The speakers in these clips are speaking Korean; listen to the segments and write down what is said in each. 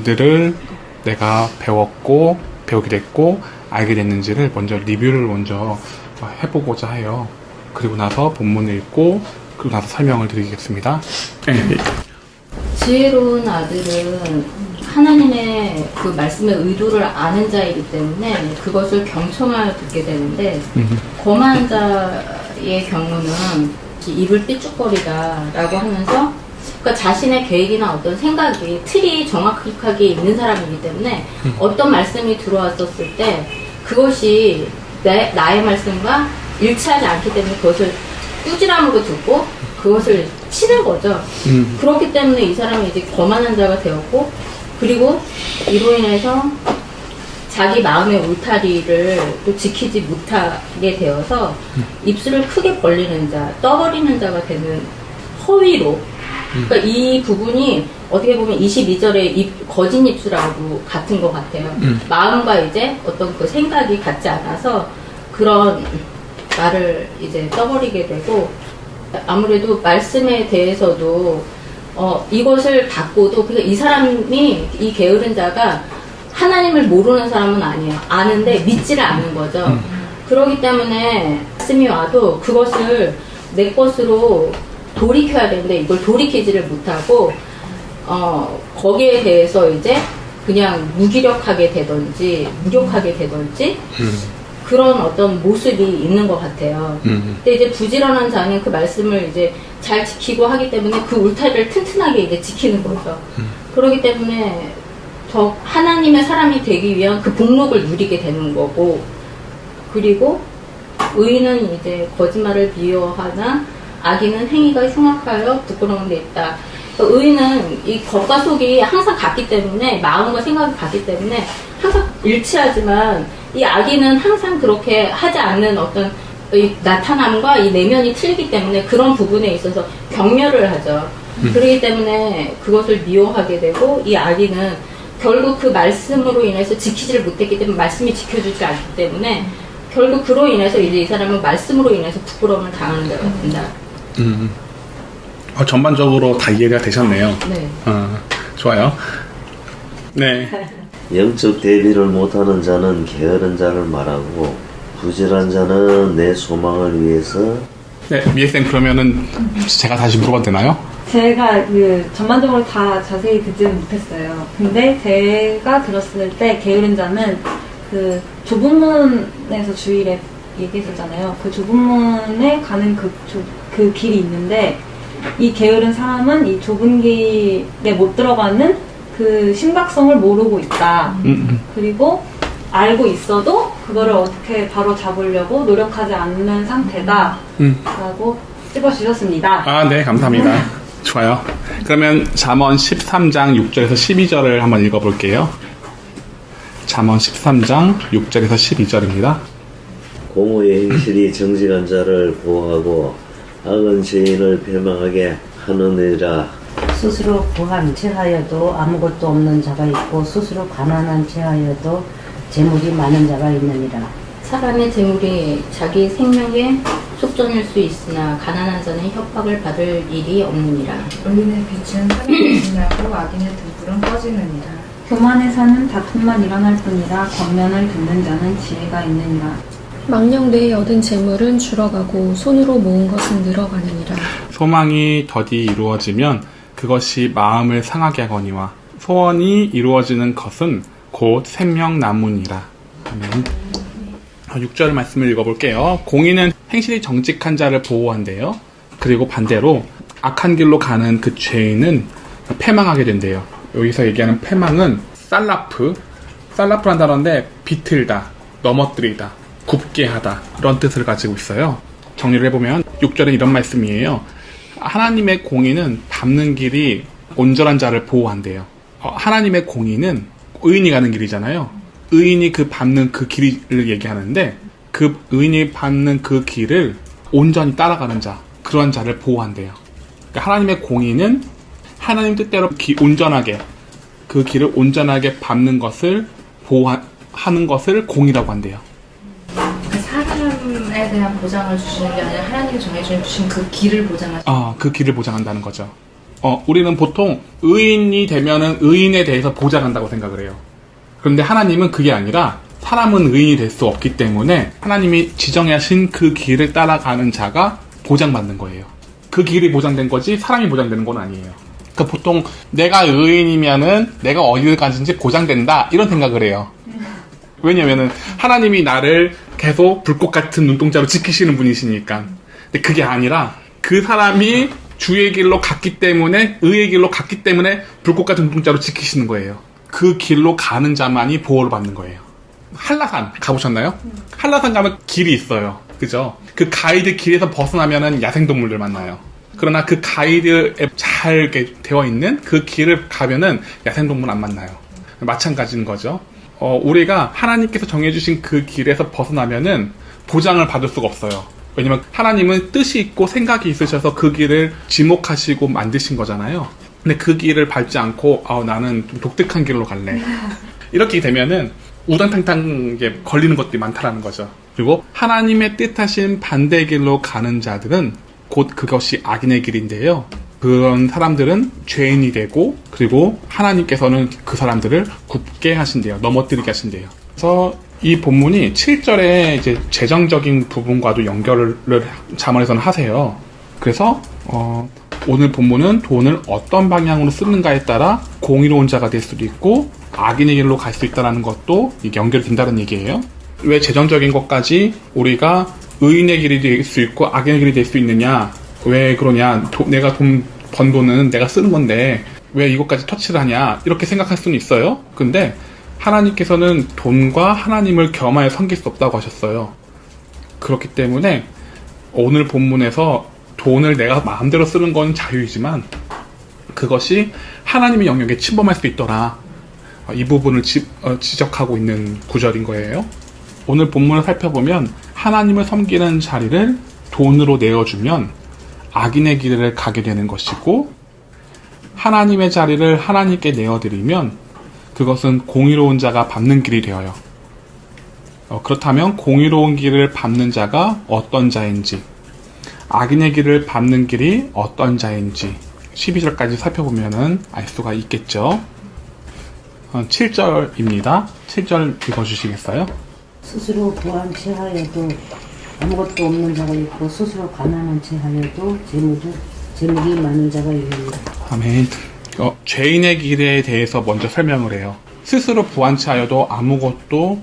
들을 내가 배웠고 배우게 됐고 알게 됐는지를 먼저 리뷰를 먼저 해보고자 해요. 그리고 나서 본문을 읽고 그리고 나서 설명을 드리겠습니다. 네. 지혜로운 아들은 하나님의 그 말씀의 의도를 아는 자이기 때문에 그것을 경청하여 듣게 되는데 거만한 자의 경우는 입을 삐죽거리다라고 하면서 그러니까 자신의 계획이나 어떤 생각이 틀이 정확하게 있는 사람이기 때문에 어떤 말씀이 들어왔었을 때 그것이 나의 말씀과 일치하지 않기 때문에 그것을 꾸지람으로 듣고 그것을 치는 거죠. 그렇기 때문에 이 사람이 이제 거만한 자가 되었고, 그리고 이로 인해서 자기 마음의 울타리를 또 지키지 못하게 되어서 입술을 크게 벌리는 자, 떠버리는 자가 되는 허위로. 그러니까 이 부분이 어떻게 보면 22절의 거짓 입술하고 같은 것 같아요. 마음과 이제 어떤 그 생각이 같지 않아서 그런 말을 이제 떠버리게 되고, 아무래도 말씀에 대해서도 이것을 받고도 그러니까 이 사람이 이 게으른 자가 하나님을 모르는 사람은 아니에요. 아는데 믿지를 않는 거죠. 그렇기 때문에 말씀이 와도 그것을 내 것으로 돌이켜야 되는데 이걸 돌이키지를 못하고 거기에 대해서 이제 그냥 무기력하게 되든지 무력하게 되든지 그런 어떤 모습이 있는 것 같아요. 근데 이제 부지런한 자는 그 말씀을 이제 잘 지키고 하기 때문에 그 울타리를 튼튼하게 이제 지키는 거죠. 그렇기 때문에 더 하나님의 사람이 되기 위한 그 복록을 누리게 되는 거고, 그리고 의인은 이제 거짓말을 미워하나 악인은 행위가 흉악하여 부끄러운 데 있다. 의인은 이 겉과 속이 항상 같기 때문에 마음과 생각이 같기 때문에 항상 일치하지만 이 악인은 항상 그렇게 하지 않는 어떤 이 나타남과 이 내면이 틀리기 때문에 그런 부분에 있어서 경멸을 하죠. 그렇기 때문에 그것을 미워하게 되고 이 악인은 결국 그 말씀으로 인해서 지키지를 못했기 때문에 말씀이 지켜주지 않기 때문에 결국 그로 인해서 이제 이 사람은 말씀으로 인해서 부끄러움을 당하는 자가 된다. 전반적으로 다 이해가 되셨네요. 네. 좋아요. 네. 영적 대비를 못하는 자는 게으른 자를 말하고 부지런한 자는 내 소망을 위해서. 네, 미애쌤 그러면은 제가 다시 물어봐도 되나요? 제가 전반적으로 다 자세히 듣지는 못했어요. 근데 제가 들었을 때 게으른 자는 그 좁은 문에서 주일에 얘기했었잖아요. 그 좁은 문에 가는 그 길이 있는데 이 게으른 사람은 이 좁은 길에 못 들어가는 그 심각성을 모르고 있다. 그리고 알고 있어도 그거를 어떻게 바로 잡으려고 노력하지 않는 상태다. 라고 찝어주셨습니다. 네, 감사합니다. 좋아요. 그러면 잠언 13장 6절에서 12절을 한번 읽어볼게요. 잠언 13장 6절에서 12절입니다. 공의의 행실이 정직한 자를 보호하고 악은 죄인을 멸망하게 하느니라. 스스로 부한 채하여도 아무것도 없는 자가 있고 스스로 가난한 채하여도 재물이 많은 자가 있느니라. 사람의 재물이 자기 생명에 속전일 수 있으나 가난한 자는 협박을 받을 일이 없느니라. 의인의 빛은 하늘에 빛나고 악인의 등불은 꺼지느니라. 교만에 사는 다툼만 일어날 뿐이라 권면을 듣는 자는 지혜가 있느니라. 망령되이 얻은 재물은 줄어가고 손으로 모은 것은 늘어가느니라. 소망이 더디 이루어지면 그것이 마음을 상하게 하거니와 소원이 이루어지는 것은 곧 생명나무니라. 아멘. 6절 말씀을 읽어볼게요. 공의는 행실이 정직한 자를 보호한대요. 그리고 반대로 악한 길로 가는 그 죄인은 패망하게 된대요. 여기서 얘기하는 패망은 살라프란 단어인데 비틀다, 넘어뜨리다, 굽게 하다 이런 뜻을 가지고 있어요. 정리를 해보면 6절은 이런 말씀이에요. 하나님의 공의는 밟는 길이 온전한 자를 보호한대요. 하나님의 공의는 의인이 가는 길이잖아요. 의인이 밟는 그 길을 얘기하는데 그 의인이 밟는 그 길을 온전히 따라가는 자, 그런 자를 보호한대요. 그러니까 하나님의 공의는 하나님 뜻대로 온전하게 그 길을 온전하게 밟는 것을 보호하는 것을 공의라고 한대요. 사람에 대한 보장을 주시는 게 아니라 하나님이 정해주신 그 길을 보장하시는. 그 길을 보장한다는 거죠. 우리는 보통 의인이 되면은 의인에 대해서 보장한다고 생각을 해요. 그런데 하나님은 그게 아니라 사람은 의인이 될 수 없기 때문에 하나님이 지정하신 그 길을 따라가는 자가 보장받는 거예요. 그 길이 보장된 거지 사람이 보장되는 건 아니에요. 그러니까 보통 내가 의인이면은 내가 어디를 가든지 보장된다 이런 생각을 해요. 왜냐면은 하나님이 나를 계속 불꽃 같은 눈동자로 지키시는 분이시니까. 근데 그게 아니라 그 사람이 주의 길로 갔기 때문에 의의 길로 갔기 때문에 불꽃 같은 눈동자로 지키시는 거예요. 그 길로 가는 자만이 보호를 받는 거예요. 한라산 가보셨나요? 한라산 가면 길이 있어요. 그죠? 그 가이드 길에서 벗어나면은 야생동물들 만나요. 그러나 그 가이드에 잘 이렇게 되어 있는 그 길을 가면은 야생동물 안 만나요. 마찬가지인 거죠. 우리가 하나님께서 정해주신 그 길에서 벗어나면은 보장을 받을 수가 없어요. 왜냐면 하나님은 뜻이 있고 생각이 있으셔서 그 길을 지목하시고 만드신 거잖아요. 근데 그 길을 밟지 않고 나는 좀 독특한 길로 갈래. 이렇게 되면은 우당탕탕 걸리는 것들이 많다라는 거죠. 그리고 하나님의 뜻하신 반대 길로 가는 자들은 곧 그것이 악인의 길인데요. 그런 사람들은 죄인이 되고 그리고 하나님께서는 그 사람들을 굽게 하신대요. 넘어뜨리게 하신대요. 그래서 이 본문이 7절에 이제 재정적인 부분과도 연결을 잠언에서는 하세요. 그래서 오늘 본문은 돈을 어떤 방향으로 쓰는가에 따라 공의로운 자가 될 수도 있고 악인의 길로 갈 수 있다는 것도 연결이 된다는 얘기예요. 왜 재정적인 것까지 우리가 의인의 길이 될 수 있고 악인의 길이 될 수 있느냐? 왜 그러냐? 내가 번 돈은 내가 쓰는 건데 왜 이것까지 터치를 하냐? 이렇게 생각할 수는 있어요. 근데 하나님께서는 돈과 하나님을 겸하여 섬길 수 없다고 하셨어요. 그렇기 때문에 오늘 본문에서 돈을 내가 마음대로 쓰는 건 자유이지만 그것이 하나님의 영역에 침범할 수 있더라. 이 부분을 지적하고 있는 구절인 거예요. 오늘 본문을 살펴보면 하나님을 섬기는 자리를 돈으로 내어주면 악인의 길을 가게 되는 것이고 하나님의 자리를 하나님께 내어드리면 그것은 공의로운 자가 밟는 길이 되어요. 그렇다면 공의로운 길을 밟는 자가 어떤 자인지 악인의 길을 밟는 길이 어떤 자인지 12절까지 살펴보면 알 수가 있겠죠. 7절입니다. 7절 읽어주시겠어요? 스스로 부한 체하여도 아무것도 없는 자가 있고 스스로 가난한 체하여도 재물이 많은 자가 있느니라. 아멘. 죄인의 길에 대해서 먼저 설명을 해요. 스스로 부한 체하여도 아무것도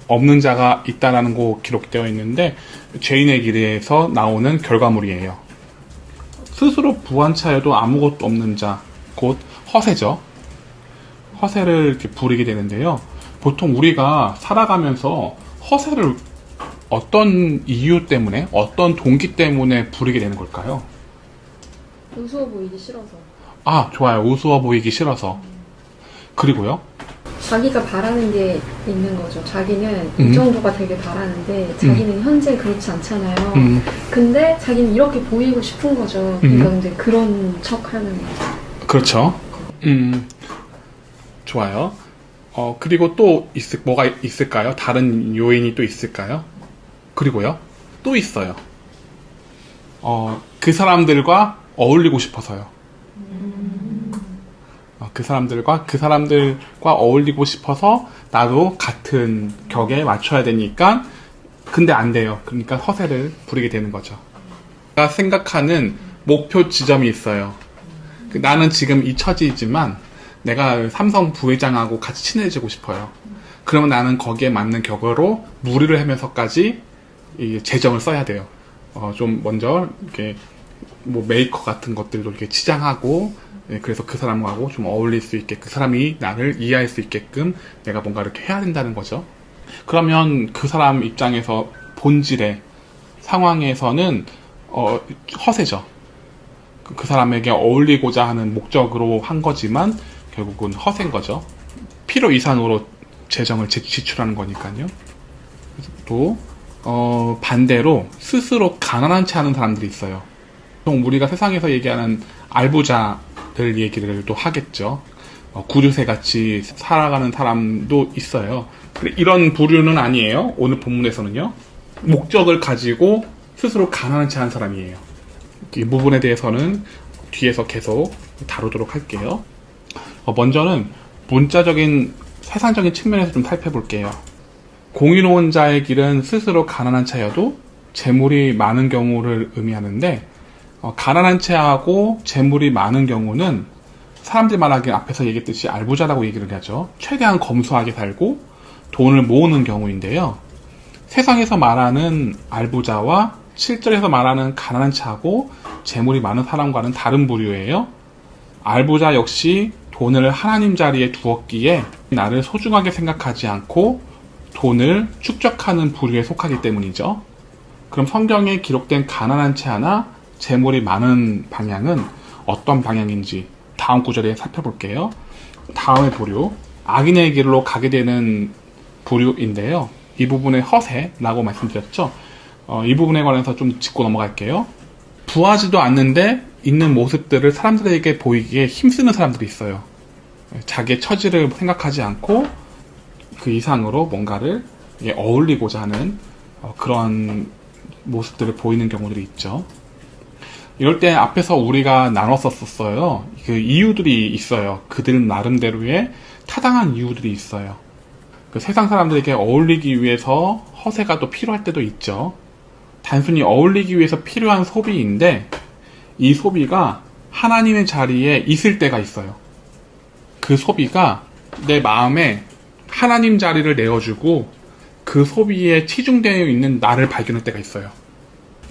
없는 자가 있다라는 거 기록되어 있는데 죄인의 길에서 나오는 결과물이에요. 스스로 부한 체하여도 아무것도 없는 자, 곧 허세죠. 허세를 이렇게 부리게 되는데요. 보통 우리가 살아가면서 허세를 어떤 이유 때문에, 어떤 동기 때문에 부리게 되는 걸까요? 우스워 보이기 싫어서. 좋아요. 우스워 보이기 싫어서. 그리고요? 자기가 바라는 게 있는 거죠. 자기는 이 정도가 되게 바라는데 자기는 현재 그렇지 않잖아요. 근데 자기는 이렇게 보이고 싶은 거죠. 그러니까 근데 그런 척 하는 거죠. 그렇죠. 좋아요. 그리고 또 뭐가 있을까요? 다른 요인이 또 있을까요? 그리고요. 또 있어요. 그 사람들과 어울리고 싶어서요. 그 사람들과 어울리고 싶어서 나도 같은 격에 맞춰야 되니까 근데 안 돼요. 그러니까 허세를 부리게 되는 거죠. 내가 생각하는 목표 지점이 있어요. 나는 지금 이 처지이지만 내가 삼성 부회장하고 같이 친해지고 싶어요. 그러면 나는 거기에 맞는 격으로 무리를 하면서까지 이 재정을 써야 돼요. 좀 먼저 이렇게 뭐 메이커 같은 것들도 이렇게 치장하고 그래서 그 사람하고 좀 어울릴 수 있게 그 사람이 나를 이해할 수 있게끔 내가 뭔가 이렇게 해야 된다는 거죠. 그러면 그 사람 입장에서 본질의 상황에서는 허세죠. 그 사람에게 어울리고자 하는 목적으로 한 거지만 결국은 허세인 거죠. 필요 이상으로 재정을 지출하는 거니까요. 또 반대로 스스로 가난한 채 하는 사람들이 있어요. 보통 우리가 세상에서 얘기하는 알부자들 얘기를 또 하겠죠. 구류새 같이 살아가는 사람도 있어요. 이런 부류는 아니에요. 오늘 본문에서는요. 목적을 가지고 스스로 가난한 채 하는 사람이에요. 이 부분에 대해서는 뒤에서 계속 다루도록 할게요. 먼저는 문자적인 세상적인 측면에서 좀 살펴볼게요. 공의로운 자의 길은 스스로 가난한 채여도 재물이 많은 경우를 의미하는데, 가난한 채하고 재물이 많은 경우는 사람들이 말하기에 앞에서 얘기했듯이 알부자라고 얘기를 하죠. 최대한 검소하게 살고 돈을 모으는 경우인데요. 세상에서 말하는 알부자와 실제에서 말하는 가난한 채하고 재물이 많은 사람과는 다른 부류예요. 알부자 역시 돈을 하나님 자리에 두었기에 나를 소중하게 생각하지 않고 돈을 축적하는 부류에 속하기 때문이죠. 그럼 성경에 기록된 가난한 채하나 재물이 많은 방향은 어떤 방향인지 다음 구절에 살펴볼게요. 다음의 부류, 악인의 길로 가게 되는 부류인데요. 이 부분에 허세라고 말씀드렸죠. 이 부분에 관해서 좀 짚고 넘어갈게요. 부하지도 않는데 있는 모습들을 사람들에게 보이기에 힘쓰는 사람들이 있어요. 자기의 처지를 생각하지 않고 그 이상으로 뭔가를 어울리고자 하는 그런 모습들을 보이는 경우들이 있죠. 이럴 때 앞에서 우리가 나눴었어요. 그 이유들이 있어요. 그들 나름대로의 타당한 이유들이 있어요. 그 세상 사람들에게 어울리기 위해서 허세가 또 필요할 때도 있죠. 단순히 어울리기 위해서 필요한 소비인데 이 소비가 하나님의 자리에 있을 때가 있어요. 그 소비가 내 마음에 하나님 자리를 내어주고 그 소비에 치중되어 있는 나를 발견할 때가 있어요.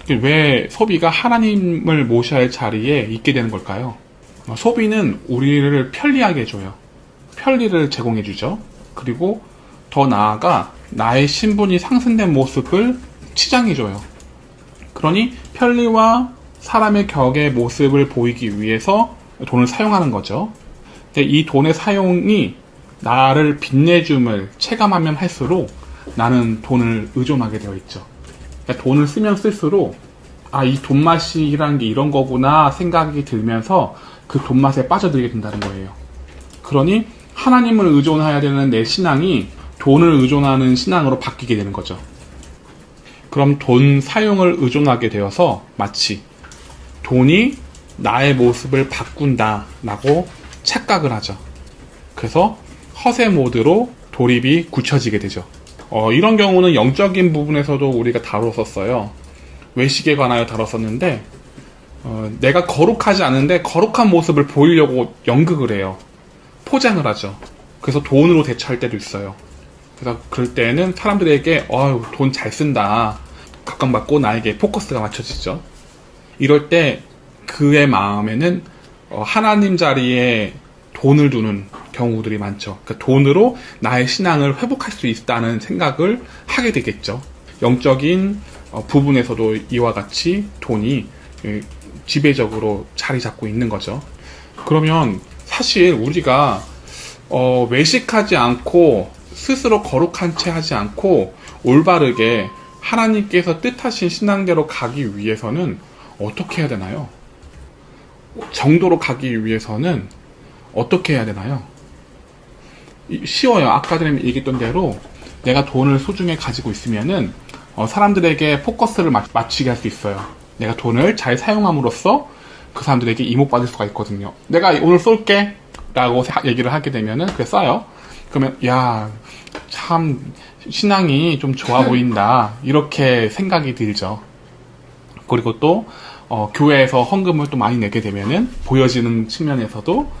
왜 소비가 하나님을 모셔야 할 자리에 있게 되는 걸까요? 소비는 우리를 편리하게 해줘요. 편리를 제공해주죠. 그리고 더 나아가 나의 신분이 상승된 모습을 치장해줘요. 그러니 편리와 사람의 격의 모습을 보이기 위해서 돈을 사용하는 거죠. 근데 이 돈의 사용이 나를 빛내줌을 체감하면 할수록 나는 돈을 의존하게 되어 있죠. 그러니까 돈을 쓰면 쓸수록 이 돈맛이라는 게 이런 거구나 생각이 들면서 그 돈맛에 빠져들게 된다는 거예요. 그러니 하나님을 의존해야 되는 내 신앙이 돈을 의존하는 신앙으로 바뀌게 되는 거죠. 그럼 돈 사용을 의존하게 되어서 마치 돈이 나의 모습을 바꾼다라고 착각을 하죠. 그래서 허세 모드로 돌입이 굳혀지게 되죠. 이런 경우는 영적인 부분에서도 우리가 다뤘었어요. 외식에 관하여 다뤘었는데 내가 거룩하지 않은데 거룩한 모습을 보이려고 연극을 해요. 포장을 하죠. 그래서 돈으로 대처할 때도 있어요. 그래서 그럴 때는 사람들에게 돈 잘 쓴다 각광받고 나에게 포커스가 맞춰지죠. 이럴 때 그의 마음에는 하나님 자리에 돈을 두는 경우들이 많죠. 그러니까 돈으로 나의 신앙을 회복할 수 있다는 생각을 하게 되겠죠. 영적인 부분에서도 이와 같이 돈이 지배적으로 자리 잡고 있는 거죠. 그러면 사실 우리가 외식하지 않고 스스로 거룩한 채 하지 않고 올바르게 하나님께서 뜻하신 신앙대로 가기 위해서는 어떻게 해야 되나요? 정도로 가기 위해서는 어떻게 해야 되나요? 쉬워요. 아까 전에 얘기했던 대로 내가 돈을 소중히 가지고 있으면은 사람들에게 포커스를 맞추게 할 수 있어요. 내가 돈을 잘 사용함으로써 그 사람들에게 이목받을 수가 있거든요. 내가 오늘 쏠게 라고 얘기를 하게 되면은 그게 써요. 그러면 참 신앙이 좀 좋아 보인다 이렇게 생각이 들죠. 그리고 또 교회에서 헌금을 또 많이 내게 되면은 보여지는 측면에서도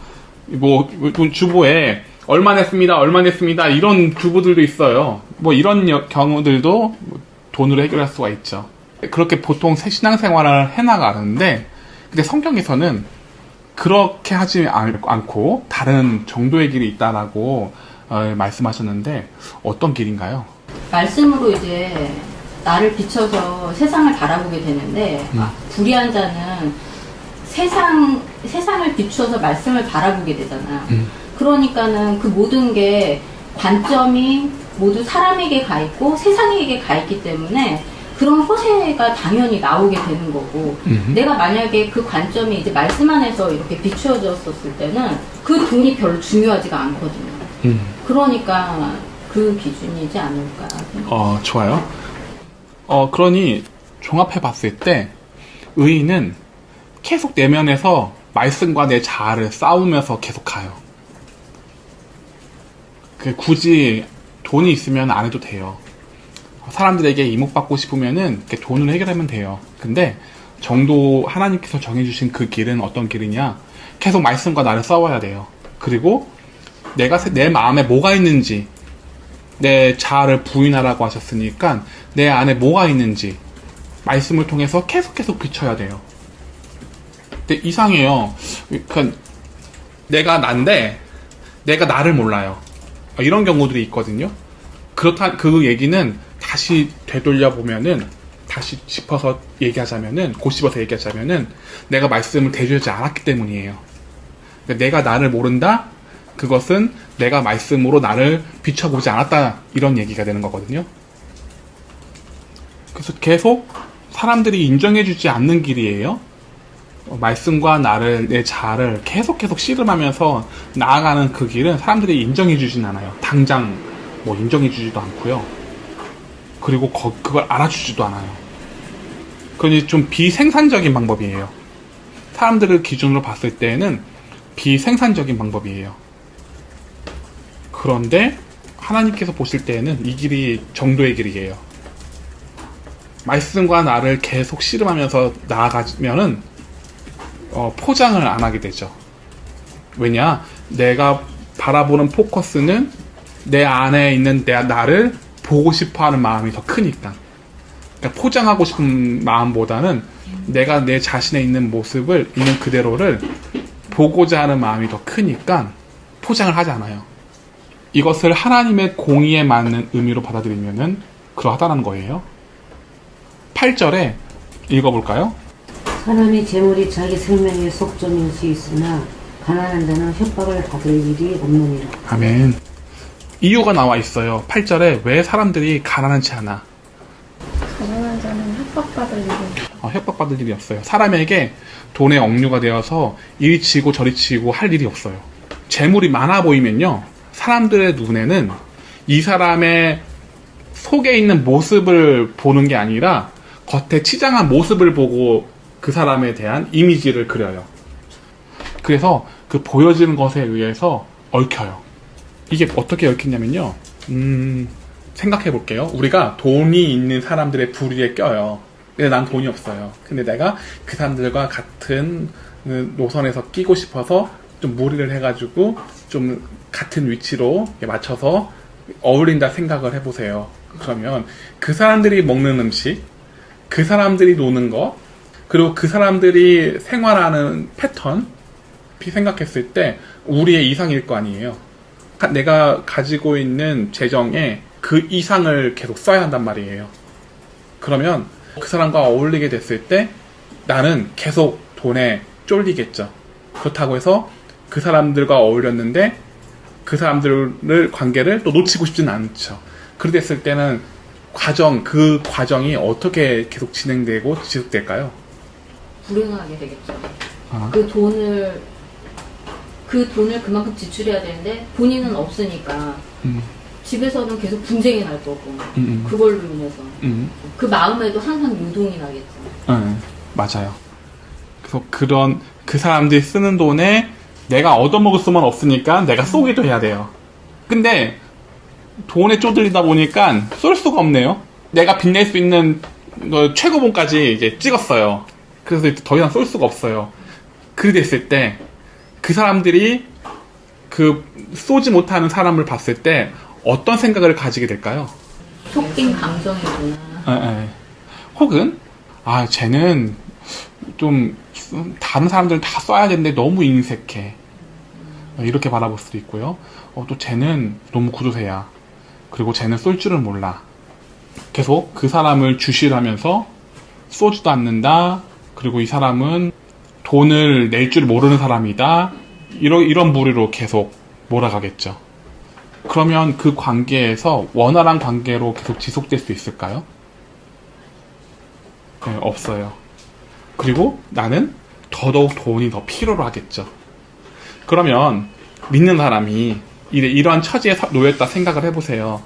주보에 얼마 냈습니다 이런 주부들도 있어요. 이런 경우들도 돈으로 해결할 수가 있죠. 그렇게 보통 신앙생활을 해나가는데 근데 성경에서는 그렇게 하지 않고 다른 정도의 길이 있다라고 말씀하셨는데 어떤 길인가요? 말씀으로 이제 나를 비춰서 세상을 바라보게 되는데 불의한 자는 세상을 비추어서 말씀을 바라보게 되잖아요. 그러니까는 그 모든 게 관점이 모두 사람에게 가 있고 세상에게 가 있기 때문에 그런 허세가 당연히 나오게 되는 거고 내가 만약에 그 관점이 이제 말씀 안에서 이렇게 비추어졌었을 때는 그 돈이 별로 중요하지가 않거든요. 그러니까 그 기준이지 않을까. 좋아요. 그러니 종합해 봤을 때 의인은 계속 내면에서 말씀과 내 자아를 싸우면서 계속 가요. 굳이 돈이 있으면 안 해도 돼요. 사람들에게 이목받고 싶으면은 이렇게 돈으로 해결하면 돼요. 근데 정도 하나님께서 정해주신 그 길은 어떤 길이냐? 계속 말씀과 나를 싸워야 돼요. 그리고 내가 내 마음에 뭐가 있는지, 내 자아를 부인하라고 하셨으니까 내 안에 뭐가 있는지 말씀을 통해서 계속 비춰야 돼요. 근데 이상해요. 그러니까 내가 난데 내가 나를 몰라요. 이런 경우들이 있거든요. 그렇다, 그 얘기는 다시 되돌려 보면은, 다시 짚어서 얘기하자면은, 곱씹어서 얘기하자면은, 내가 말씀을 대주지 않았기 때문이에요. 그러니까 내가 나를 모른다? 그것은 내가 말씀으로 나를 비춰보지 않았다. 이런 얘기가 되는 거거든요. 그래서 계속 사람들이 인정해주지 않는 길이에요. 말씀과 나를, 내 자아를 계속 씨름하면서 나아가는 그 길은 사람들이 인정해주진 않아요. 당장 뭐 인정해주지도 않고요. 그리고 그걸 알아주지도 않아요. 그건 좀 비생산적인 방법이에요. 사람들을 기준으로 봤을 때는 비생산적인 방법이에요. 그런데 하나님께서 보실 때에는 이 길이 정도의 길이에요. 말씀과 나를 계속 씨름하면서 나아가면은 포장을 안 하게 되죠. 왜냐? 내가 바라보는 포커스는 내 안에 있는 나를 보고 싶어 하는 마음이 더 크니까. 그러니까 포장하고 싶은 마음보다는 내가 내 자신에 있는 모습을 있는 그대로를 보고자 하는 마음이 더 크니까 포장을 하지 않아요. 이것을 하나님의 공의에 맞는 의미로 받아들이면은 그러하다는 거예요. 8절에 읽어볼까요? 사람이 재물이 자기 생명의 속점일 수 있으나 가난한 자는 협박을 받을 일이 없느니라. 아멘. 이유가 나와 있어요. 8절에 왜 사람들이 가난하지 않아? 가난한 자는 협박받을 일이 협박받을 일이 없어요. 사람에게 돈의 억류가 되어서 이리 치고 저리 치고 할 일이 없어요. 재물이 많아 보이면요, 사람들의 눈에는 이 사람의 속에 있는 모습을 보는 게 아니라 겉에 치장한 모습을 보고 그 사람에 대한 이미지를 그려요. 그래서 그 보여지는 것에 의해서 얽혀요. 이게 어떻게 얽히냐면요, 생각해 볼게요. 우리가 돈이 있는 사람들의 부리에 껴요. 근데 난 돈이 없어요. 근데 내가 그 사람들과 같은 노선에서 끼고 싶어서 좀 무리를 해가지고 좀 같은 위치로 맞춰서 어울린다 생각을 해보세요. 그러면 그 사람들이 먹는 음식, 그 사람들이 노는 거, 그리고 그 사람들이 생활하는 패턴, 생각했을 때 우리의 이상일 거 아니에요. 내가 가지고 있는 재정에 그 이상을 계속 써야 한단 말이에요. 그러면 그 사람과 어울리게 됐을 때 나는 계속 돈에 쫄리겠죠. 그렇다고 해서 그 사람들과 어울렸는데 그 사람들을 관계를 또 놓치고 싶지는 않죠. 그렇게 됐을 때는 그 과정이 어떻게 계속 진행되고 지속될까요? 불행하게 되겠죠. 그 돈을 그만큼 지출해야 되는데 본인은 없으니까 집에서는 계속 분쟁이 날 거고 그걸로 인해서 그 마음에도 항상 유동이 나겠죠. 맞아요. 그래서 그 사람들이 쓰는 돈에 내가 얻어먹을 수만 없으니까 내가 쏘기도 해야 돼요. 근데 돈에 쪼들리다 보니까 쏠 수가 없네요. 내가 빚낼 수 있는 최고봉까지 이제 찍었어요. 그래서 더 이상 쏠 수가 없어요. 그렇게 됐을 때 그 사람들이 그 쏘지 못하는 사람을 봤을 때 어떤 생각을 가지게 될까요? 속빈 감정이구나. 혹은 쟤는 좀 다른 사람들은 다 써야 되는데 너무 인색해, 이렇게 바라볼 수도 있고요. 또 쟤는 너무 구두쇠야. 그리고 쟤는 쏠 줄을 몰라. 계속 그 사람을 주시하면서 쏘지도 않는다. 그리고 이 사람은 돈을 낼 줄 모르는 사람이다. 이런 부류로 계속 몰아가겠죠. 그러면 그 관계에서 원활한 관계로 계속 지속될 수 있을까요? 네, 없어요. 그리고 나는 더더욱 돈이 더 필요로 하겠죠. 그러면 믿는 사람이 이러한 처지에 놓였다 생각을 해보세요.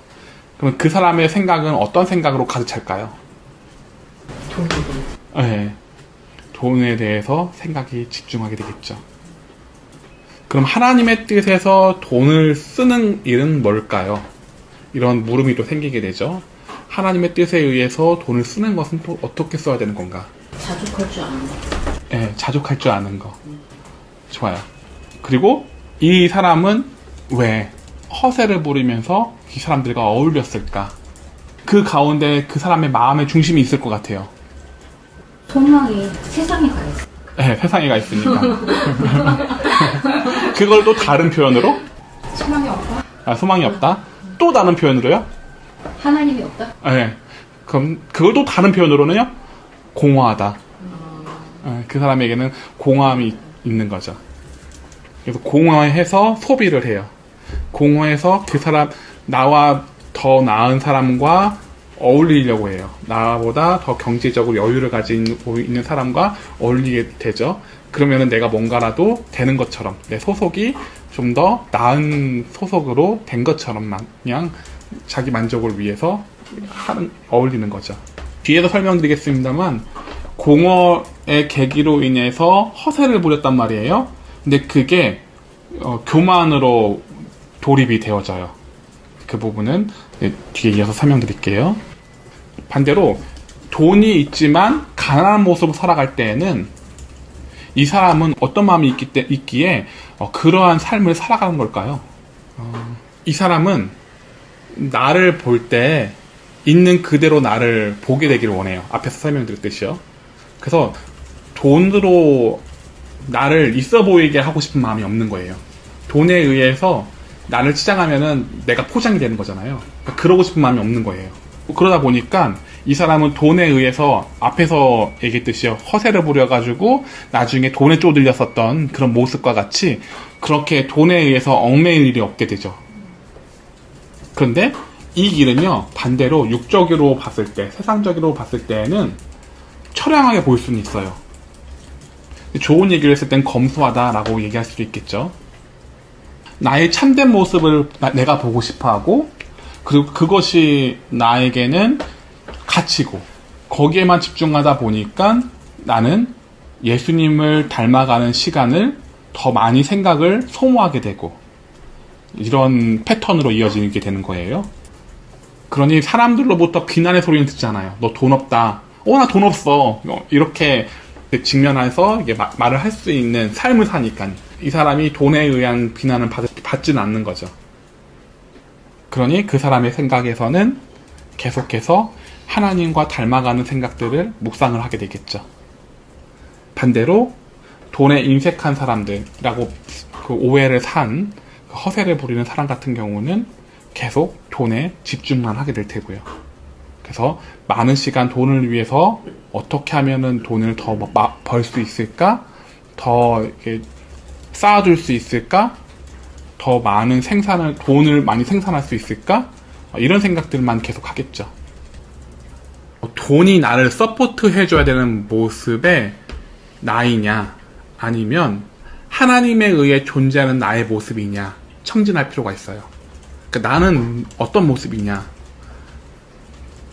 그러면 그 사람의 생각은 어떤 생각으로 가득 찰까요? 네. 돈에 대해서 생각이 집중하게 되겠죠. 그럼 하나님의 뜻에서 돈을 쓰는 일은 뭘까요? 이런 물음이 또 생기게 되죠. 하나님의 뜻에 의해서 돈을 쓰는 것은 또 어떻게 써야 되는 건가? 자족할 줄 아는 거. 네, 자족할 줄 아는 거. 좋아요. 그리고 이 사람은 왜 허세를 부리면서 이 사람들과 어울렸을까? 그 가운데 그 사람의 마음의 중심이 있을 것 같아요. 소망이 세상에 가 있어. 네, 세상에 가 있으니까. 그걸 또 다른 표현으로? 소망이 없다. 아, 소망이 없다? 또 다른 표현으로요? 하나님이 없다? 네. 그럼 그걸 또 다른 표현으로는요? 공허하다. 네, 그 사람에게는 공허함이 있는 거죠. 그래서 공허해서 소비를 해요. 공허해서 그 사람, 나와 더 나은 사람과 어울리려고 해요. 나보다 더 경제적으로 여유를 가지고 있는 사람과 어울리게 되죠. 그러면은 내가 뭔가라도 되는 것처럼, 내 소속이 좀 더 나은 소속으로 된 것처럼 마냥 자기 만족을 위해서 어울리는 거죠. 뒤에서 설명드리겠습니다만, 공허의 계기로 인해서 허세를 부렸단 말이에요. 근데 그게 교만으로 돌입이 되어져요. 그 부분은 뒤에 이어서 설명드릴게요. 반대로 돈이 있지만 가난한 모습으로 살아갈 때에는 이 사람은 어떤 마음이 있기에 그러한 삶을 살아가는 걸까요? 이 사람은 나를 볼 때 있는 그대로 나를 보게 되기를 원해요. 앞에서 설명드렸듯이요. 그래서 돈으로 나를 있어 보이게 하고 싶은 마음이 없는 거예요. 돈에 의해서 나를 치장하면은 내가 포장이 되는 거잖아요. 그러니까 그러고 싶은 마음이 없는 거예요. 그러다 보니까 이 사람은 돈에 의해서 앞에서 얘기했듯이요. 허세를 부려가지고 나중에 돈에 쪼들렸었던 그런 모습과 같이 그렇게 돈에 의해서 얽매일 일이 없게 되죠. 그런데 이 길은요, 반대로 육적으로 봤을 때, 세상적으로 봤을 때는 처량하게 보일 수는 있어요. 좋은 얘기를 했을 땐 검소하다라고 얘기할 수도 있겠죠. 나의 참된 모습을 내가 보고 싶어 하고, 그리고 그것이 나에게는 가치고, 거기에만 집중하다 보니까 나는 예수님을 닮아가는 시간을 더 많이 생각을 소모하게 되고, 이런 패턴으로 이어지게 되는 거예요. 그러니 사람들로부터 비난의 소리는 듣잖아요. 너 돈 없다. 나 돈 없어. 이렇게 직면해서 이게 말을 할 수 있는 삶을 사니까 이 사람이 돈에 의한 비난을 받지는 않는 거죠. 그러니 그 사람의 생각에서는 계속해서 하나님과 닮아가는 생각들을 묵상을 하게 되겠죠. 반대로 돈에 인색한 사람들이라고 그 오해를 산 허세를 부리는 사람 같은 경우는 계속 돈에 집중만 하게 될 테고요. 그래서 많은 시간 돈을 위해서 어떻게 하면은 돈을 더 벌 수 있을까? 더 이렇게 쌓아둘 수 있을까? 더 많은 돈을 많이 생산할 수 있을까? 이런 생각들만 계속 하겠죠. 돈이 나를 서포트 해줘야 되는 모습의 나이냐, 아니면 하나님에 의해 존재하는 나의 모습이냐, 청진할 필요가 있어요. 그러니까 나는 어떤 모습이냐,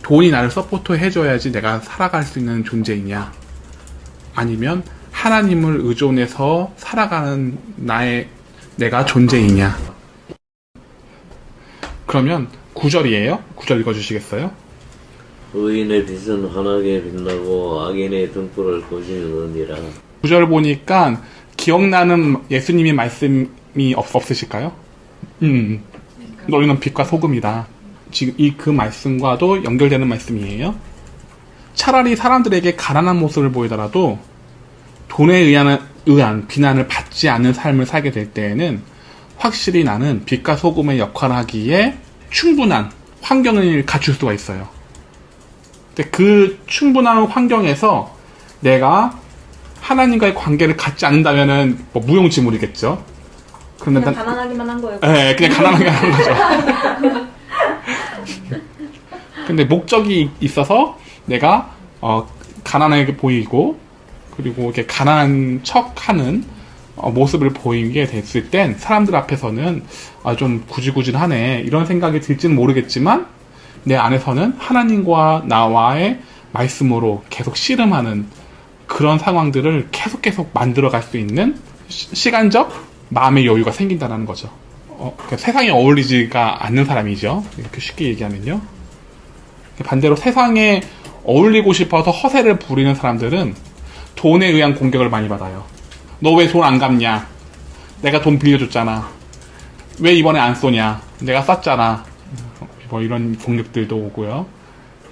돈이 나를 서포트 해줘야지 내가 살아갈 수 있는 존재이냐, 아니면 하나님을 의존해서 살아가는 내가 존재이냐. 그러면 9절이에요. 9절 읽어주시겠어요? 의인의 빛은 환하게 빛나고 악인의 등불을 꺼지느니라. 9절 보니까 기억나는 예수님의 말씀이 없으실까요? 너희는 빛과 소금이다. 지금 그 말씀과도 연결되는 말씀이에요. 차라리 사람들에게 가난한 모습을 보이더라도 돈에 의한 비난을 받지 않는 삶을 살게 될 때에는 확실히 나는 빛과 소금의 역할을 하기에 충분한 환경을 갖출 수가 있어요. 근데 그 충분한 환경에서 내가 하나님과의 관계를 갖지 않는다면은 무용지물이겠죠. 그냥 가난하기만 한 거예요. 네, 그냥 가난하게 하는 거죠. 근데 목적이 있어서 내가 가난하게 보이고, 그리고 이렇게 가난한 척하는 모습을 보이게 됐을 땐 사람들 앞에서는 좀 구질구질하네 이런 생각이 들지는 모르겠지만, 내 안에서는 하나님과 나와의 말씀으로 계속 씨름하는 그런 상황들을 계속 만들어갈 수 있는 시간적 마음의 여유가 생긴다는 거죠. 그러니까 세상에 어울리지가 않는 사람이죠. 이렇게 쉽게 얘기하면요. 반대로 세상에 어울리고 싶어서 허세를 부리는 사람들은 돈에 의한 공격을 많이 받아요. 너 왜 돈 안 갚냐? 내가 돈 빌려줬잖아. 왜 이번에 안 쏘냐? 내가 쐈잖아. 뭐 이런 공격들도 오고요.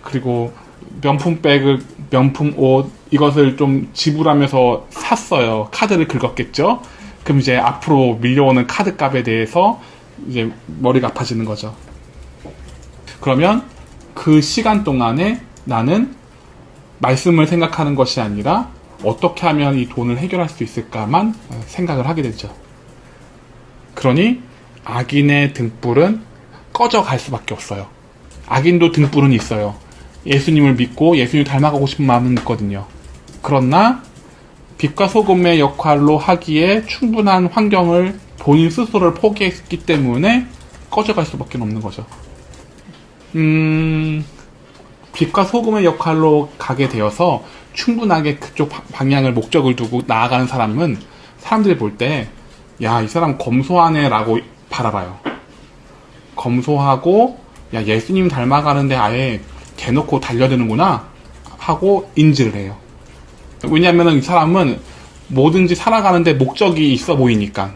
그리고 명품 백, 명품 옷 이것을 좀 지불하면서 샀어요. 카드를 긁었겠죠? 그럼 이제 앞으로 밀려오는 카드값에 대해서 이제 머리가 아파지는 거죠. 그러면 그 시간 동안에 나는 말씀을 생각하는 것이 아니라 어떻게 하면 이 돈을 해결할 수 있을까만 생각을 하게 되죠. 그러니 악인의 등불은 꺼져갈 수밖에 없어요. 악인도 등불은 있어요. 예수님을 믿고 예수님을 닮아가고 싶은 마음은 있거든요. 그러나 빛과 소금의 역할로 하기에 충분한 환경을 본인 스스로를 포기했기 때문에 꺼져갈 수밖에 없는 거죠. 빛과 소금의 역할로 가게 되어서 충분하게 그쪽 방향을 목적을 두고 나아가는 사람은 사람들이 볼 때 야, 이 사람 검소하네 라고 바라봐요. 검소하고 야, 예수님 닮아가는데 아예 대놓고 달려드는구나 하고 인지를 해요. 왜냐하면 이 사람은 뭐든지 살아가는데 목적이 있어 보이니까.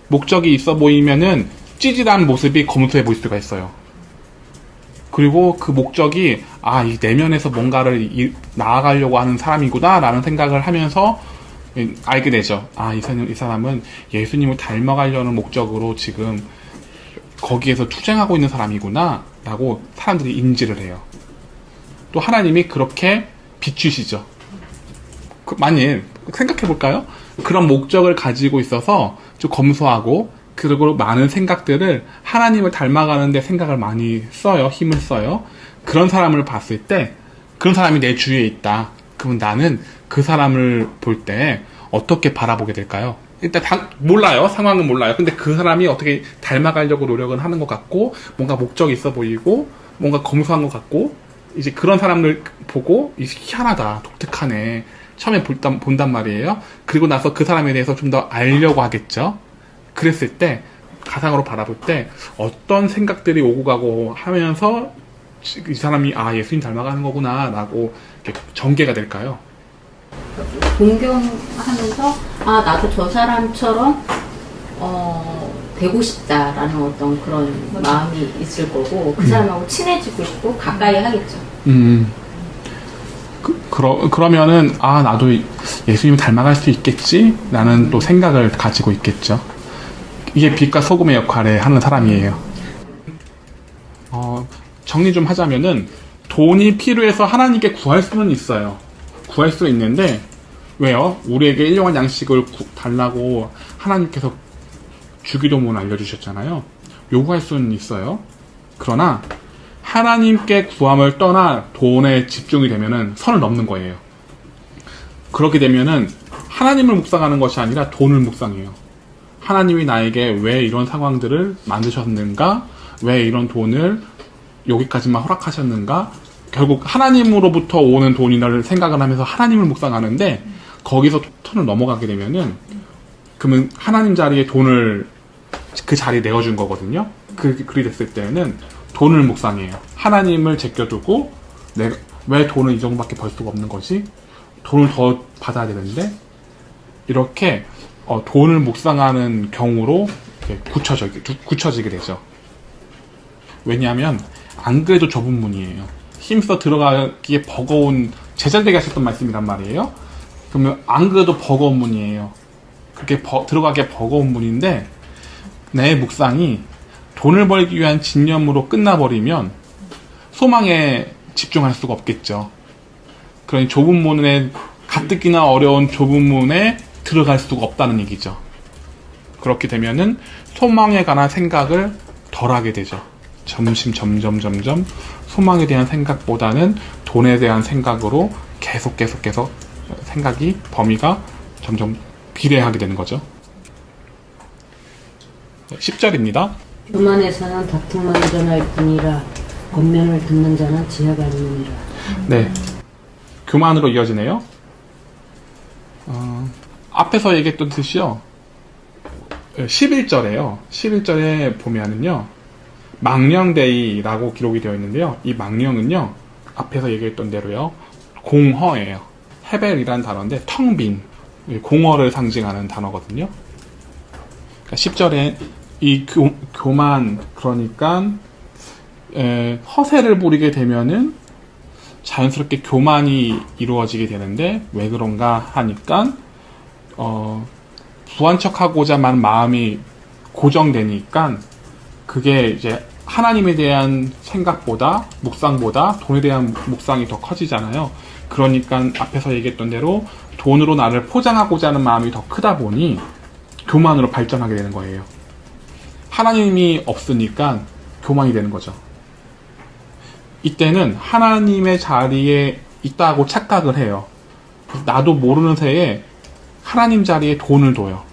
목적이 있어 보이면은 찌질한 모습이 검소해 보일 수가 있어요. 그리고 그 목적이 이 내면에서 뭔가를 나아가려고 하는 사람이구나 라는 생각을 하면서 알게 되죠. 이 사람은 예수님을 닮아가려는 목적으로 지금 거기에서 투쟁하고 있는 사람이구나 라고 사람들이 인지를 해요. 또 하나님이 그렇게 비추시죠. 만일 생각해 볼까요? 그런 목적을 가지고 있어서 좀 검소하고 그리고 많은 생각들을 하나님을 닮아가는데 생각을 많이 써요. 힘을 써요. 그런 사람을 봤을 때 그런 사람이 내 주위에 있다. 그러면 나는 그 사람을 볼 때 어떻게 바라보게 될까요? 일단 몰라요. 상황은 몰라요. 근데 그 사람이 어떻게 닮아가려고 노력은 하는 것 같고 뭔가 목적이 있어 보이고 뭔가 검소한 것 같고 이제 그런 사람을 보고 희한하다. 독특하네. 처음에 본단 말이에요. 그리고 나서 그 사람에 대해서 좀 더 알려고 하겠죠. 그랬을 때 가상으로 바라볼 때 어떤 생각들이 오고 가고 하면서 이 사람이 예수님 닮아가는 거구나 라고 이렇게 전개가 될까요? 동경하면서 나도 저 사람처럼 되고 싶다라는 어떤 그런 마음이 있을 거고 그 사람하고 친해지고 싶고 가까이 하겠죠. 그러면은 나도 예수님 닮아갈 수 있겠지? 라는 또 생각을 가지고 있겠죠. 이게 빛과 소금의 역할을 하는 사람이에요. 정리 좀 하자면은 돈이 필요해서 하나님께 구할 수는 있어요. 구할 수 있는데 왜요? 우리에게 일용할 양식을 달라고 하나님께서 주기도문 알려주셨잖아요. 요구할 수는 있어요. 그러나 하나님께 구함을 떠나 돈에 집중이 되면은 선을 넘는 거예요. 그렇게 되면은 하나님을 묵상하는 것이 아니라 돈을 묵상해요. 하나님이 나에게 왜 이런 상황들을 만드셨는가? 왜 이런 돈을 여기까지만 허락하셨는가? 결국 하나님으로부터 오는 돈이라를 생각을 하면서 하나님을 묵상하는데 거기서 턴을 넘어가게 되면은 그러면 하나님 자리에 돈을 그 자리에 내어준 거거든요. 그리 됐을 때는 돈을 묵상해요. 하나님을 제껴두고 내가 왜 돈을 이 정도밖에 벌 수가 없는 거지? 돈을 더 받아야 되는데 이렇게 돈을 묵상하는 경우로 굳혀지게 되죠. 왜냐하면 안 그래도 좁은 문이에요. 힘써 들어가기에 버거운 제자들에게 하셨던 말씀이란 말이에요. 그러면 안 그래도 버거운 문이에요. 그렇게 들어가기에 버거운 문인데 내 묵상이 돈을 벌기 위한 진념으로 끝나버리면 소망에 집중할 수가 없겠죠. 그러니 좁은 문에 가뜩이나 어려운 좁은 문에 들어갈 수가 없다는 얘기죠. 그렇게 되면은 소망에 관한 생각을 덜 하게 되죠. 점점 소망에 대한 생각보다는 돈에 대한 생각으로 계속 생각이 범위가 점점 비례하게 되는 거죠. 10절입니다. 교만에서는 다툼만 일어날 뿐이라 겉면을 듣는 자는 지혜가 있느니라. 네. 교만으로 이어지네요. 앞에서 얘기했던 듯이요. 11절에요. 11절에 보면은요. 망령데이라고 기록이 되어 있는데요. 이 망령은요. 앞에서 얘기했던 대로요. 공허예요. 헤벨이라는 단어인데 텅 빈 공허를 상징하는 단어거든요. 그러니까 10절에 이 교만 그러니까 허세를 부리게 되면은 자연스럽게 교만이 이루어지게 되는데 왜 그런가 하니까 부한 척하고자만 마음이 고정되니까 그게 이제 하나님에 대한 생각보다 묵상보다 돈에 대한 묵상이 더 커지잖아요. 그러니까 앞에서 얘기했던 대로 돈으로 나를 포장하고자 하는 마음이 더 크다 보니 교만으로 발전하게 되는 거예요. 하나님이 없으니까 교만이 되는 거죠. 이때는 하나님의 자리에 있다고 착각을 해요. 나도 모르는 새에 하나님 자리에 돈을 둬요.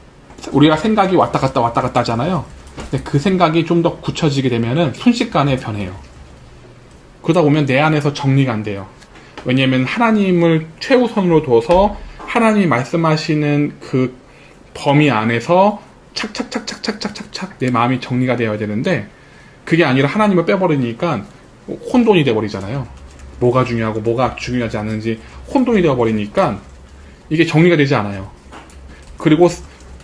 우리가 생각이 왔다 갔다 하잖아요. 근데 그 생각이 좀 더 굳혀지게 되면은 순식간에 변해요. 그러다 보면 내 안에서 정리가 안 돼요. 왜냐하면 하나님을 최우선으로 둬서 하나님이 말씀하시는 그 범위 안에서 착착착착착착착착 내 마음이 정리가 되어야 되는데 그게 아니라 하나님을 빼버리니까 혼돈이 돼버리잖아요. 뭐가 중요하고 뭐가 중요하지 않은지 혼돈이 되어버리니까 이게 정리가 되지 않아요. 그리고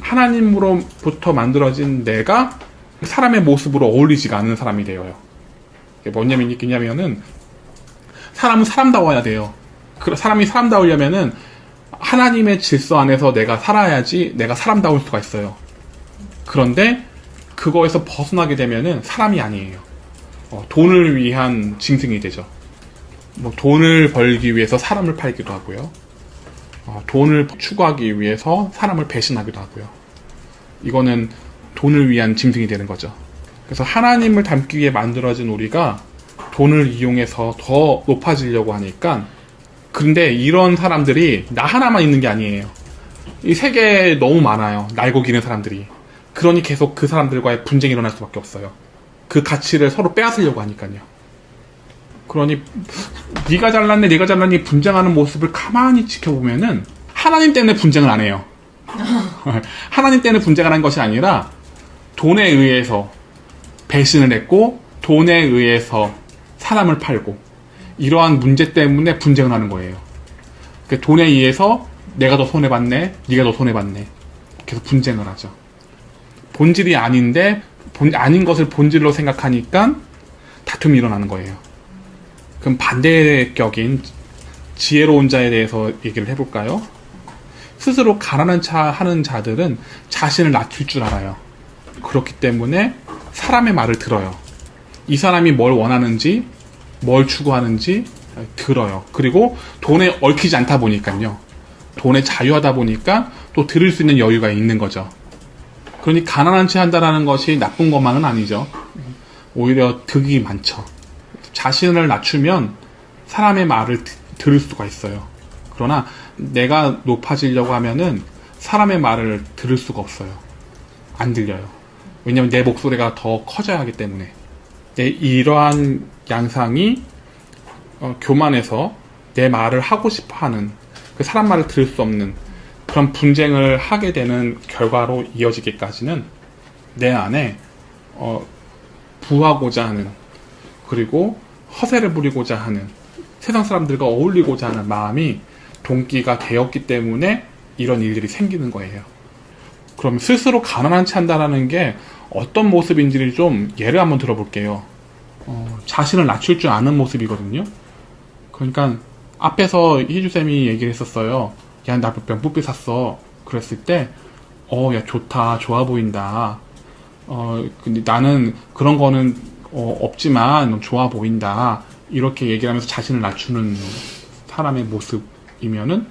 하나님으로부터 만들어진 내가 사람의 모습으로 어울리지가 않는 사람이 되어요. 이게 뭔 얘기냐면은 사람은 사람다워야 돼요. 사람이 사람다우려면은 하나님의 질서 안에서 내가 살아야지 내가 사람다울 수가 있어요. 그런데 그거에서 벗어나게 되면은 사람이 아니에요. 돈을 위한 짐승이 되죠. 뭐 돈을 벌기 위해서 사람을 팔기도 하고요. 돈을 추구하기 위해서 사람을 배신하기도 하고요. 이거는 돈을 위한 짐승이 되는 거죠. 그래서 하나님을 닮기 위해 만들어진 우리가 돈을 이용해서 더 높아지려고 하니까 근데 이런 사람들이 나 하나만 있는 게 아니에요. 이 세계에 너무 많아요. 날고 기는 사람들이. 그러니 계속 그 사람들과의 분쟁이 일어날 수밖에 없어요. 그 가치를 서로 빼앗으려고 하니까요. 그러니 네가 잘났네 네가 잘났니 분쟁하는 모습을 가만히 지켜보면은 하나님 때문에 분쟁을 안 해요. 하나님 때문에 분쟁을 한 것이 아니라 돈에 의해서 배신을 했고 돈에 의해서 사람을 팔고 이러한 문제 때문에 분쟁을 하는 거예요. 그러니까 돈에 의해서 내가 더 손해봤네 네가 더 손해봤네 계속 분쟁을 하죠. 본질이 아닌데 아닌 것을 본질로 생각하니까 다툼이 일어나는 거예요. 그럼 반대격인 지혜로운 자에 대해서 얘기를 해볼까요? 스스로 가난한 차 하는 자들은 자신을 낮출 줄 알아요. 그렇기 때문에 사람의 말을 들어요. 이 사람이 뭘 원하는지 뭘 추구하는지 들어요. 그리고 돈에 얽히지 않다 보니까요. 돈에 자유하다 보니까 또 들을 수 있는 여유가 있는 거죠. 그러니 가난한 채 한다는 것이 나쁜 것만은 아니죠. 오히려 득이 많죠. 자신을 낮추면 사람의 말을 들을 수가 있어요. 그러나 내가 높아지려고 하면은 사람의 말을 들을 수가 없어요. 안 들려요. 왜냐면 내 목소리가 더 커져야 하기 때문에. 이러한 양상이 교만해서 내 말을 하고 싶어하는 그 사람 말을 들을 수 없는 그런 분쟁을 하게 되는 결과로 이어지기까지는 내 안에 부하고자 하는 그리고 허세를 부리고자 하는 세상 사람들과 어울리고자 하는 마음이 동기가 되었기 때문에 이런 일들이 생기는 거예요. 그럼 스스로 가난한 채 한다는 게 어떤 모습인지를 좀 예를 한번 들어볼게요. 자신을 낮출 줄 아는 모습이거든요. 그러니까 앞에서 희주쌤이 얘기를 했었어요. 야, 나 명품비 샀어. 그랬을 때 야, 좋다. 좋아 보인다. 근데 나는 그런 거는 없지만 좋아 보인다. 이렇게 얘기를 하면서 자신을 낮추는 사람의 모습이면은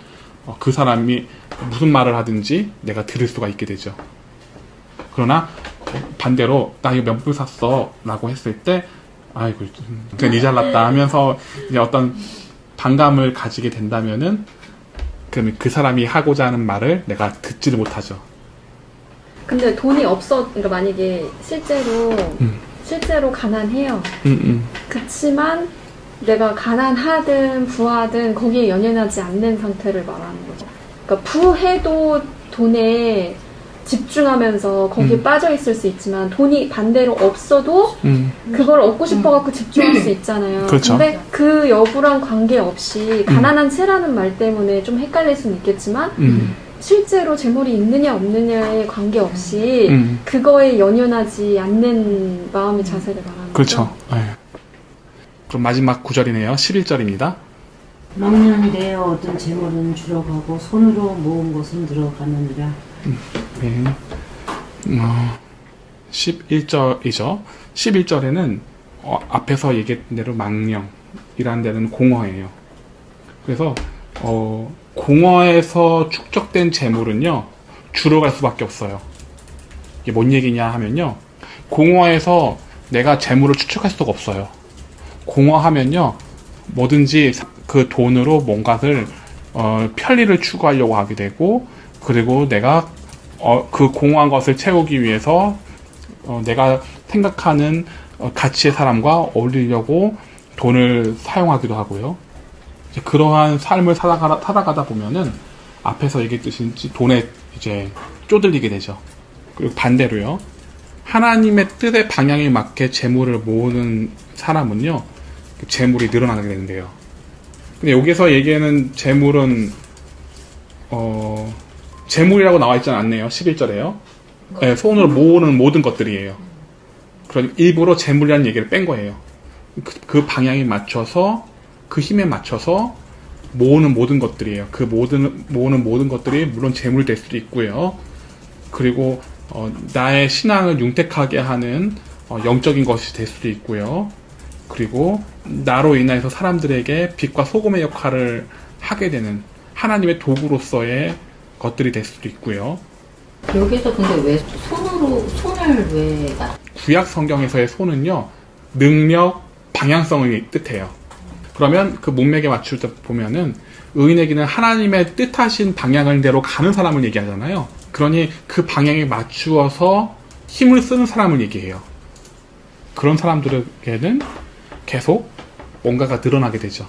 그 사람이 무슨 말을 하든지 내가 들을 수가 있게 되죠. 그러나 반대로 나 이거 명품 샀어 라고 했을 때 아이고 그냥 니 잘났다 하면서 이제 어떤 반감을 가지게 된다면은 그러면 그 사람이 하고자 하는 말을 내가 듣지를 못하죠. 근데 돈이 그러니까 만약에 실제로 가난해요. 그치만 내가 가난하든 부하든 거기에 연연하지 않는 상태를 말하는 거죠. 그러니까 부해도 돈에 집중하면서 거기에 빠져 있을 수 있지만 돈이 반대로 없어도 그걸 얻고 싶어갖고 집중할 수 있잖아요. 그렇죠. 근데 그 여부랑 관계없이 가난한 채라는 말 때문에 좀 헷갈릴 수는 있겠지만 실제로 재물이 있느냐 없느냐에 관계없이 그거에 연연하지 않는 마음의 자세를 말하는 그렇죠. 거죠. 네. 그럼 마지막 구절이네요. 11절입니다. 망령되어 얻은 재물은 줄어가고 손으로 모은 것은 늘어가느니라. 네. 11절이죠. 11절에는 앞에서 얘기했던 대로 망령이라는 데는 공허예요. 그래서 공허에서 축적된 재물은요 줄어갈 수밖에 없어요. 이게 뭔 얘기냐 하면요, 공허에서 내가 재물을 추측할 수가 없어요. 공허하면요 뭐든지 그 돈으로 뭔가를 편리를 추구하려고 하게 되고, 그리고 내가 그 공허한 것을 채우기 위해서 내가 생각하는 가치의 사람과 어울리려고 돈을 사용하기도 하고요. 이제 그러한 삶을 살아가다 보면은 앞에서 얘기했듯이 돈에 이제 쪼들리게 되죠. 그리고 반대로요, 하나님의 뜻의 방향에 맞게 재물을 모으는 사람은요 재물이 늘어나게 되는데요. 근데 여기서 얘기하는 재물은 재물이라고 나와 있지 않네요. 11절에요. 네, 손으로 모으는 모든 것들이에요. 그러니까 일부러 재물이라는 얘기를 뺀 거예요. 그 방향에 맞춰서, 그 힘에 맞춰서 모으는 모든 것들이에요. 그 모으는 모든 것들이 물론 재물이 될 수도 있고요. 그리고 나의 신앙을 융택하게 하는 영적인 것이 될 수도 있고요. 그리고 나로 인해서 사람들에게 빛과 소금의 역할을 하게 되는 하나님의 도구로서의 것들이 될 수도 있고요. 여기서 근데 왜 손을 왜 구약 성경에서의 손은요 능력, 방향성을 뜻해요. 그러면 그 문맥에 맞추다 보면은 의인에게는 하나님의 뜻하신 방향대로 가는 사람을 얘기하잖아요. 그러니 그 방향에 맞추어서 힘을 쓰는 사람을 얘기해요. 그런 사람들에게는 계속 뭔가가 늘어나게 되죠.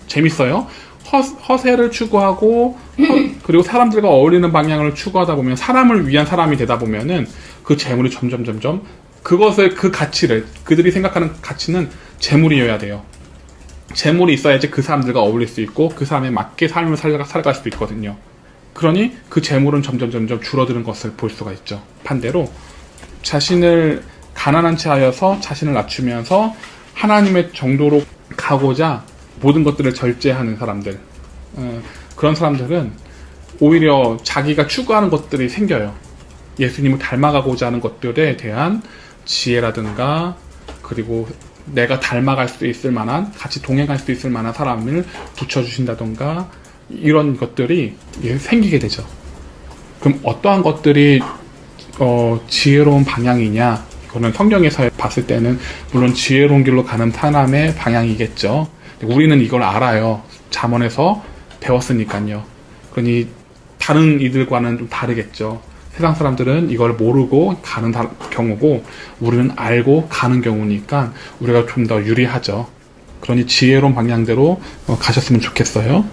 재밌어요. 허세를 추구하고 그리고 사람들과 어울리는 방향을 추구하다 보면, 사람을 위한 사람이 되다 보면은 그 재물이 점점 그 가치를, 그들이 생각하는 가치는 재물이어야 돼요. 재물이 있어야지 그 사람들과 어울릴 수 있고 그 사람에 맞게 삶을 살아갈 수 있거든요. 그러니 그 재물은 점점 줄어드는 것을 볼 수가 있죠. 반대로 자신을 가난한 채 하여서 자신을 낮추면서 하나님의 정도로 가고자 모든 것들을 절제하는 사람들, 그런 사람들은 오히려 자기가 추구하는 것들이 생겨요. 예수님을 닮아가고자 하는 것들에 대한 지혜라든가, 그리고 내가 닮아갈 수 있을 만한, 같이 동행할 수 있을 만한 사람을 붙여주신다던가, 이런 것들이 생기게 되죠. 그럼 어떠한 것들이 지혜로운 방향이냐? 그거는 성경에서 봤을 때는 물론 지혜로운 길로 가는 사람의 방향이겠죠. 우리는 이걸 알아요. 잠언에서 배웠으니까요. 그러니 다른 이들과는 좀 다르겠죠. 세상 사람들은 이걸 모르고 가는 경우고, 우리는 알고 가는 경우니까 우리가 좀 더 유리하죠. 그러니 지혜로운 방향대로 가셨으면 좋겠어요.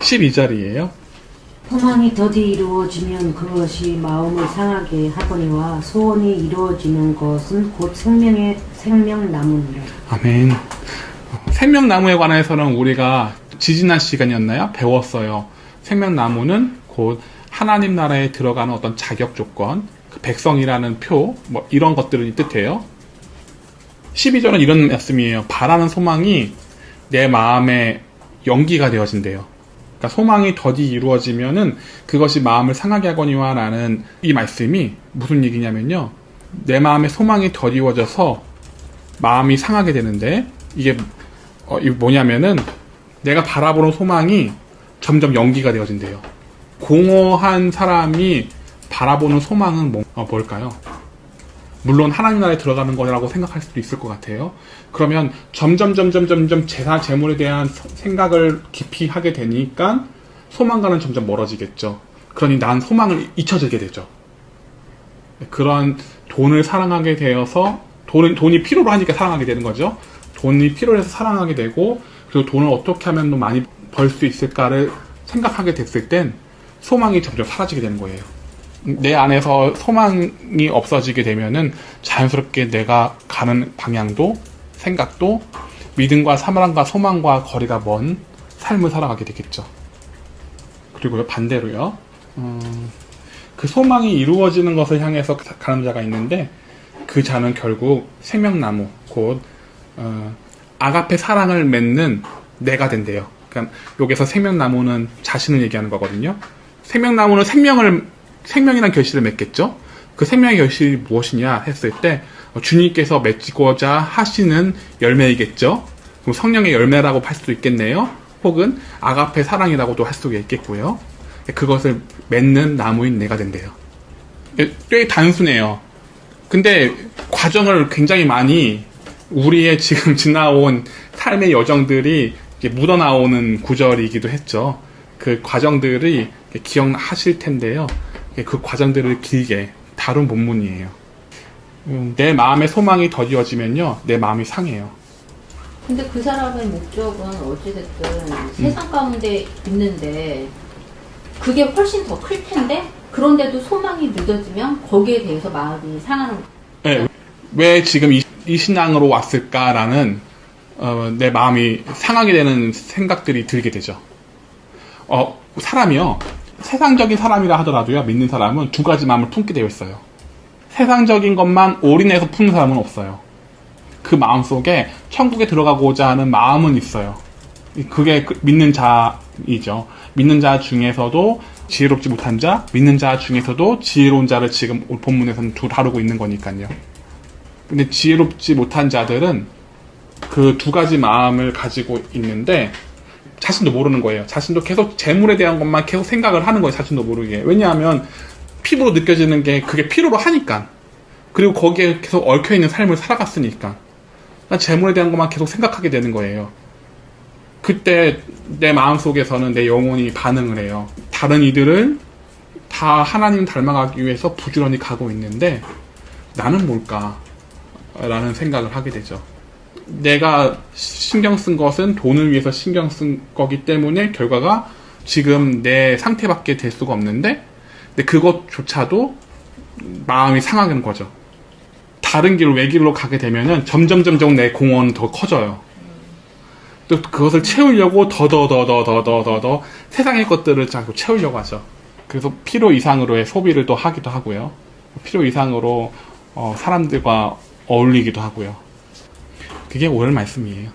12절이에요. 소망이 더디 이루어지면 그것이 마음을 상하게 하거니와 소원이 이루어지는 것은 곧 생명나무니라. 아멘. 생명나무에 관해서는 우리가 지지난 시간이었나요? 배웠어요. 생명나무는 곧 하나님 나라에 들어가는 어떤 자격 조건, 그 백성이라는 표, 뭐 이런 것들을 뜻해요. 12절은 이런 말씀이에요. 바라는 소망이 내 마음에 연기가 되어진대요. 그러니까 소망이 더디 이루어지면은 그것이 마음을 상하게 하거니와 라는 이 말씀이 무슨 얘기냐면요, 내 마음에 소망이 더디워져서 마음이 상하게 되는데, 이게 뭐냐면은 내가 바라보는 소망이 점점 연기가 되어진대요. 공허한 사람이 바라보는 소망은 뭘까요? 물론 하나님 나라에 들어가는 거라고 생각할 수도 있을 것 같아요. 그러면 점점 재물에 대한 생각을 깊이 하게 되니까 소망과는 점점 멀어지겠죠. 그러니 난 소망을 잊혀지게 되죠. 그런 돈을 사랑하게 되어서 돈이 필요로 하니까 사랑하게 되는 거죠. 돈이 필요해서 사랑하게 되고, 그리고 돈을 어떻게 하면 더 많이 벌 수 있을까를 생각하게 됐을 땐 소망이 점점 사라지게 되는 거예요. 내 안에서 소망이 없어지게 되면은 자연스럽게 내가 가는 방향도 생각도 믿음과 사랑과 소망과 거리가 먼 삶을 살아가게 되겠죠. 그리고 반대로요. 그 소망이 이루어지는 것을 향해서 가는 자가 있는데 그 자는 결국 생명나무 곧 아가페 사랑을 맺는 내가 된대요. 그러니까 여기서 생명나무는 자신을 얘기하는 거거든요. 생명나무는 생명이란 결실을 맺겠죠. 그 생명의 결실이 무엇이냐 했을 때 주님께서 맺고자 하시는 열매이겠죠. 그럼 성령의 열매라고 할 수도 있겠네요. 혹은 아가페 사랑이라고도 할 수도 있겠고요. 그것을 맺는 나무인 내가 된대요. 꽤 단순해요. 근데 과정을 굉장히 많이 우리의 지금 지나온 삶의 여정들이 묻어나오는 구절이기도 했죠. 그 과정들이 기억하실 텐데요. 그 과정들을 길게 다룬 본문이에요. 내 마음의 소망이 더디어지면요, 내 마음이 상해요. 근데 그 사람의 목적은 어찌됐든 세상 가운데 있는데 그게 훨씬 더 클 텐데 그런데도 소망이 늦어지면 거기에 대해서 마음이 상하는 거예요. 네, 왜 지금 이 신앙으로 왔을까라는 내 마음이 상하게 되는 생각들이 들게 되죠. 사람이요, 세상적인 사람이라 하더라도요, 믿는 사람은 두 가지 마음을 품게 되어 있어요. 세상적인 것만 올인해서 푸는 사람은 없어요. 그 마음 속에 천국에 들어가고자 하는 마음은 있어요. 그게 믿는 자이죠. 믿는 자 중에서도 지혜롭지 못한 자, 믿는 자 중에서도 지혜로운 자를 지금 본문에서는 다루고 있는 거니까요. 근데 지혜롭지 못한 자들은 그 두 가지 마음을 가지고 있는데 자신도 모르는 거예요. 자신도 계속 재물에 대한 것만 계속 생각을 하는 거예요. 자신도 모르게. 왜냐하면 피부로 느껴지는 게 그게 필요로 하니까. 그리고 거기에 계속 얽혀있는 삶을 살아갔으니까. 재물에 대한 것만 계속 생각하게 되는 거예요. 그때 내 마음속에서는 내 영혼이 반응을 해요. 다른 이들은 다 하나님 닮아가기 위해서 부지런히 가고 있는데 나는 뭘까? 라는 생각을 하게 되죠. 내가 신경 쓴 것은 돈을 위해서 신경 쓴 거기 때문에 결과가 지금 내 상태밖에 될 수가 없는데, 근데 그것조차도 마음이 상하는 거죠. 다른 길, 외길로 가게 되면은 점점 내 공허는 더 커져요. 또 그것을 채우려고 더 세상의 것들을 자꾸 채우려고 하죠. 그래서 필요 이상으로의 소비를 또 하기도 하고요. 필요 이상으로 사람들과 어울리기도 하고요. 그게 오늘 말씀이에요.